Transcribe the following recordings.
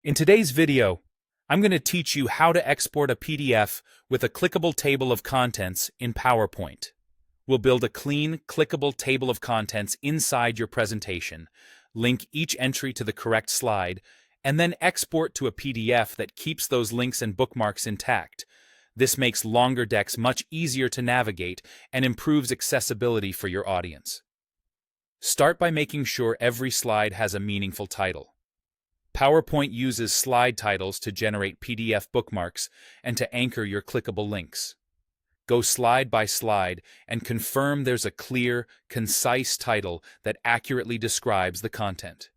In today's video, I'm going to teach you how to export a PDF with a clickable table of contents in PowerPoint. We'll build a clean, clickable table of contents inside your presentation, link each entry to the correct slide, and then export to a PDF that keeps those links and bookmarks intact. This makes longer decks much easier to navigate and improves accessibility for your audience. Start by making sure every slide has a meaningful title. PowerPoint uses slide titles to generate PDF bookmarks and to anchor your clickable links. Go slide by slide and confirm there's a clear, concise title that accurately describes the content.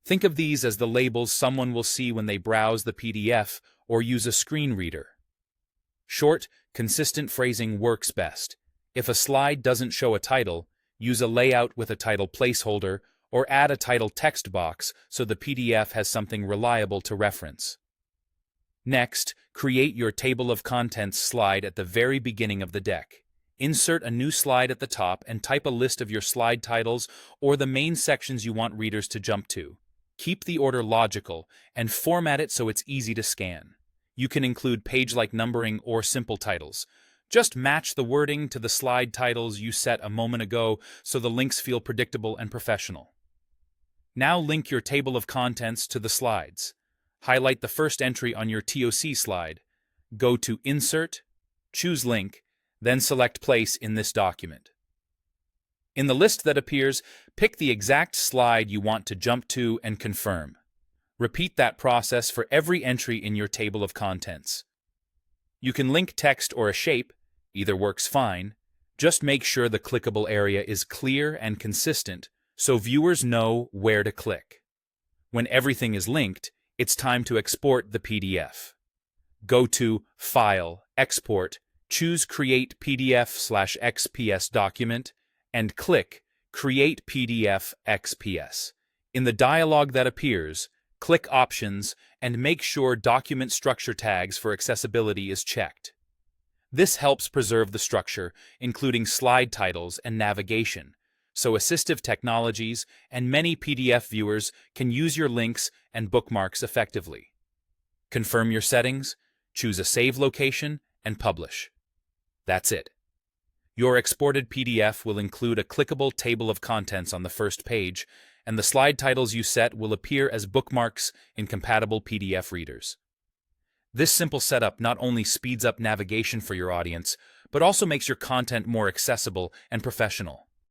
Think of these as the labels someone will see when they browse the PDF or use a screen reader. Short, consistent phrasing works best. If a slide doesn't show a title, use a layout with a title placeholder or add a title text box so the PDF has something reliable to reference. Next, create your table of contents slide at the very beginning of the deck. Insert a new slide at the top and type a list of your slide titles or the main sections you want readers to jump to. Keep the order logical and format it so it's easy to scan. You can include page-like numbering or simple titles. Just match the wording to the slide titles you set a moment ago so the links feel predictable and professional. Now link your table of contents to the slides. Highlight the first entry on your TOC slide. Go to Insert, choose Link, then select Place in this document. In the list that appears, pick the exact slide you want to jump to and confirm. Repeat that process for every entry in your table of contents. You can link text or a shape, either works fine. Just make sure the clickable area is clear and consistent so viewers know where to click. When everything is linked, it's time to export the PDF. Go to File, Export, choose Create PDF/XPS document, and click Create PDF XPS. In the dialog that appears, click Options and make sure Document Structure Tags for accessibility is checked. This helps preserve the structure, including slide titles and navigation, so assistive technologies and many PDF viewers can use your links and bookmarks effectively. Confirm your settings, choose a save location, and publish. That's it. Your exported PDF will include a clickable table of contents on the first page, and the slide titles you set will appear as bookmarks in compatible PDF readers. This simple setup not only speeds up navigation for your audience, but also makes your content more accessible and professional.